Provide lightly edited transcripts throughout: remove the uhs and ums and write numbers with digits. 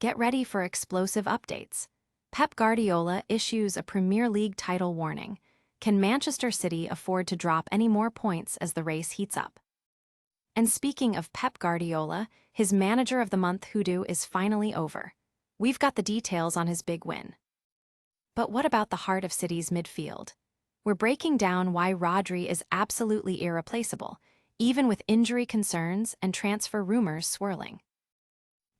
Get ready for explosive updates. Pep Guardiola issues a Premier League title warning. Can Manchester City afford to drop any more points as the race heats up? And speaking of Pep Guardiola, his Manager of the Month hoodoo is finally over. We've got the details on his big win. But what about the heart of City's midfield? We're breaking down why Rodri is absolutely irreplaceable, even with injury concerns and transfer rumors swirling.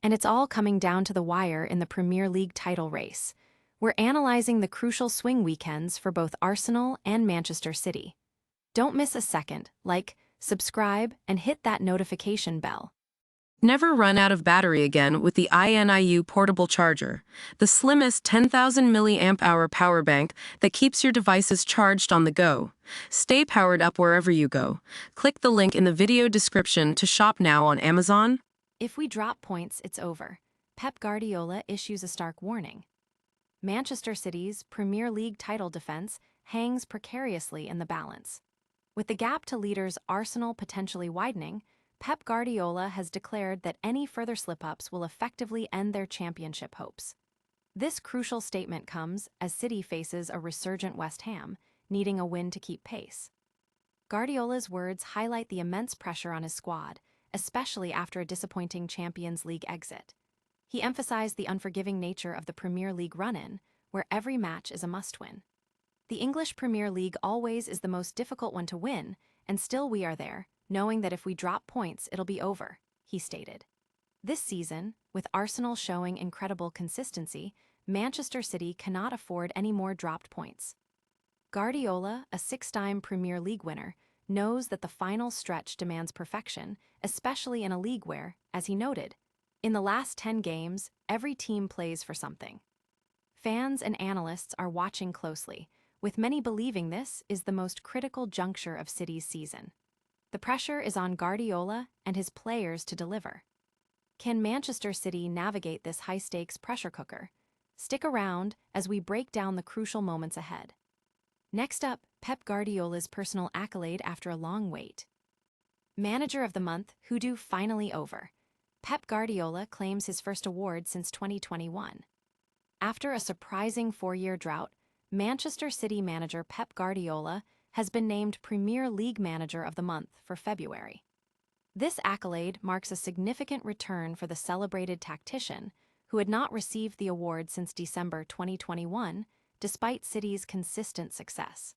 And it's all coming down to the wire in the Premier League title race. We're analyzing the crucial swing weekends for both Arsenal and Manchester City. Don't miss a second. Like, subscribe, and hit that notification bell. Never run out of battery again with the INIU portable charger, the slimmest 10,000 milliamp hour power bank that keeps your devices charged on the go. Stay powered up wherever you go. Click the link in the video description to shop now on Amazon. If we drop points, it's over. Pep Guardiola issues a stark warning. Manchester City's Premier League title defense hangs precariously in the balance. With the gap to leaders Arsenal potentially widening, Pep Guardiola has declared that any further slip-ups will effectively end their championship hopes. This crucial statement comes as City faces a resurgent West Ham, needing a win to keep pace. Guardiola's words highlight the immense pressure on his squad, especially after a disappointing Champions League exit. He emphasized the unforgiving nature of the Premier League run-in, where every match is a must-win. The English Premier League always is the most difficult one to win, and still we are there, knowing that if we drop points, it'll be over, he stated. This season, with Arsenal showing incredible consistency, Manchester City cannot afford any more dropped points. Guardiola, a six-time Premier League winner, knows that the final stretch demands perfection, especially in a league where, as he noted, in the last 10 games, every team plays for something. Fans and analysts are watching closely, with many believing this is the most critical juncture of City's season. The pressure is on Guardiola and his players to deliver. Can Manchester City navigate this high-stakes pressure cooker? Stick around as we break down the crucial moments ahead. Next up, Pep Guardiola's personal accolade after a long wait. Manager of the Month hoodoo finally over. Pep Guardiola claims his first award since 2021. After a surprising 4-year drought, Manchester City manager Pep Guardiola has been named Premier League Manager of the Month for February. This accolade marks a significant return for the celebrated tactician, who had not received the award since December 2021, despite City's consistent success.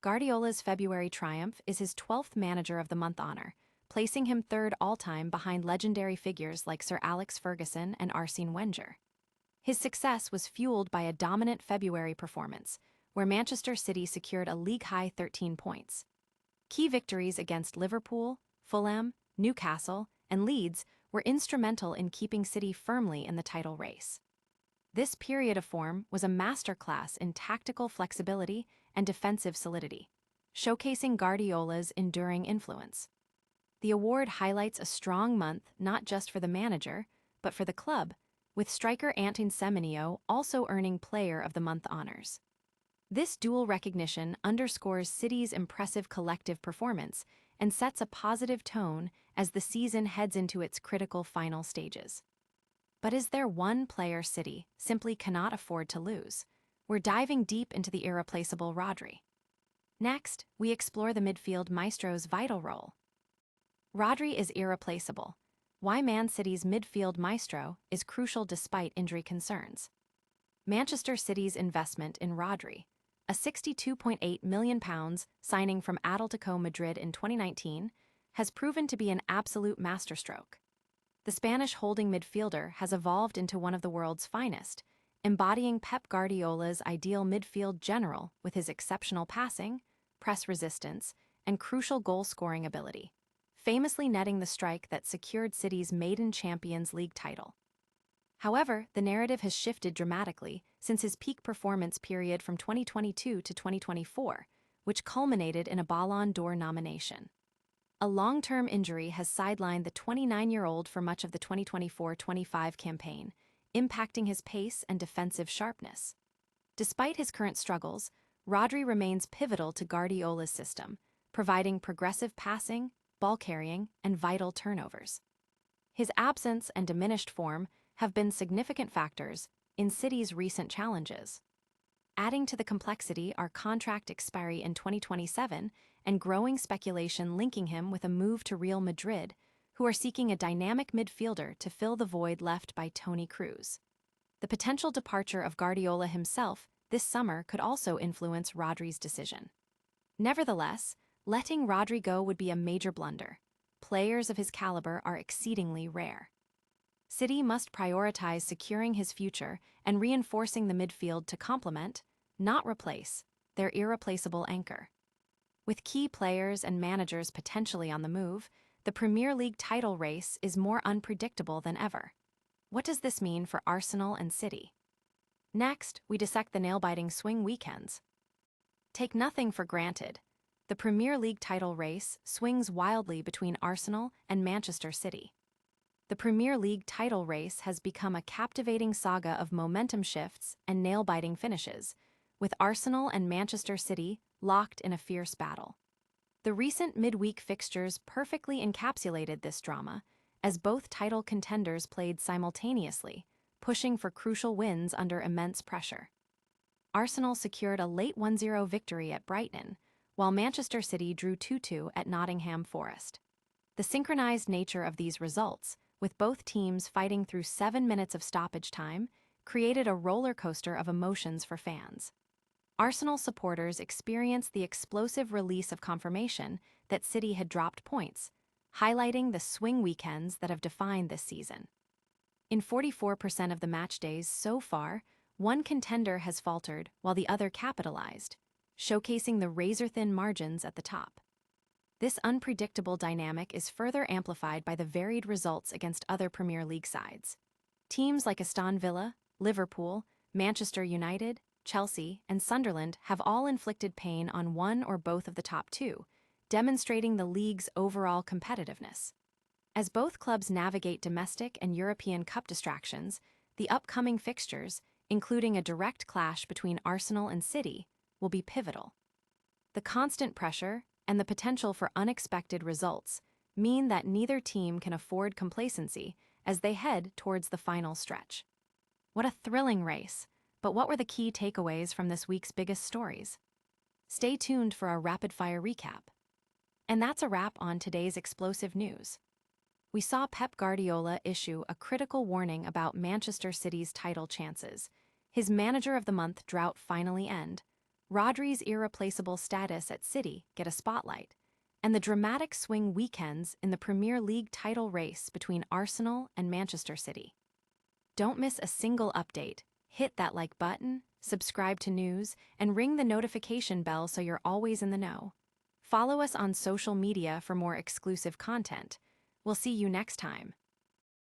Guardiola's February triumph is his 12th Manager of the Month honor, placing him third all-time behind legendary figures like Sir Alex Ferguson and Arsene Wenger. His success was fueled by a dominant February performance, where Manchester City secured a league-high 13 points. Key victories against Liverpool, Fulham, Newcastle, and Leeds were instrumental in keeping City firmly in the title race. This period of form was a masterclass in tactical flexibility and defensive solidity, showcasing Guardiola's enduring influence. The award highlights a strong month not just for the manager, but for the club, with striker Antoine Semenyo also earning Player of the Month honors. This dual recognition underscores City's impressive collective performance and sets a positive tone as the season heads into its critical final stages. But is there one player City simply cannot afford to lose? We're diving deep into the irreplaceable Rodri. Next, we explore the midfield maestro's vital role. Rodri is irreplaceable. Why Man City's midfield maestro is crucial despite injury concerns. Manchester City's investment in Rodri, a £62.8 million signing from Atletico Madrid in 2019, has proven to be an absolute masterstroke. The Spanish holding midfielder has evolved into one of the world's finest, embodying Pep Guardiola's ideal midfield general with his exceptional passing, press resistance, and crucial goal-scoring ability, famously netting the strike that secured City's maiden Champions League title. However, the narrative has shifted dramatically since his peak performance period from 2022 to 2024, which culminated in a Ballon d'Or nomination. A long-term injury has sidelined the 29-year-old for much of the 2024-25 campaign, impacting his pace and defensive sharpness. Despite his current struggles, Rodri remains pivotal to Guardiola's system, providing progressive passing, ball carrying, and vital turnovers. His absence and diminished form have been significant factors in City's recent challenges. Adding to the complexity are contract expiry in 2027 and growing speculation linking him with a move to Real Madrid, who are seeking a dynamic midfielder to fill the void left by Toni Kroos. The potential departure of Guardiola himself this summer could also influence Rodri's decision. Nevertheless, letting Rodri go would be a major blunder. Players of his caliber are exceedingly rare. City must prioritize securing his future and reinforcing the midfield to complement, not replace, their irreplaceable anchor. With key players and managers potentially on the move, the Premier League title race is more unpredictable than ever. What does this mean for Arsenal and City? Next, we dissect the nail-biting swing weekends. Take nothing for granted. The Premier League title race swings wildly between Arsenal and Manchester City. The Premier League title race has become a captivating saga of momentum shifts and nail-biting finishes, with Arsenal and Manchester City locked in a fierce battle. The recent midweek fixtures perfectly encapsulated this drama, as both title contenders played simultaneously, pushing for crucial wins under immense pressure. Arsenal secured a late 1-0 victory at Brighton, while Manchester City drew 2-2 at Nottingham Forest. The synchronized nature of these results, with both teams fighting through 7 minutes of stoppage time, created a roller coaster of emotions for fans. Arsenal supporters experienced the explosive release of confirmation that City had dropped points, highlighting the swing weekends that have defined this season. In 44% of the match days so far, one contender has faltered while the other capitalized, showcasing the razor-thin margins at the top. This unpredictable dynamic is further amplified by the varied results against other Premier League sides. Teams like Aston Villa, Liverpool, Manchester United, Chelsea, and Sunderland have all inflicted pain on one or both of the top two, demonstrating the league's overall competitiveness. As both clubs navigate domestic and European Cup distractions, the upcoming fixtures, including a direct clash between Arsenal and City, will be pivotal. The constant pressure and the potential for unexpected results mean that neither team can afford complacency as they head towards the final stretch. What a thrilling race, but what were the key takeaways from this week's biggest stories? Stay tuned for our rapid-fire recap. And that's a wrap on today's explosive news. We saw Pep Guardiola issue a critical warning about Manchester City's title chances, his Manager of the Month drought finally end, Rodri's irreplaceable status at City get a spotlight, and the dramatic swing weekends in the Premier League title race between Arsenal and Manchester City. Don't miss a single update. Hit that like button, subscribe to news, and ring the notification bell so you're always in the know. Follow us on social media for more exclusive content. We'll see you next time.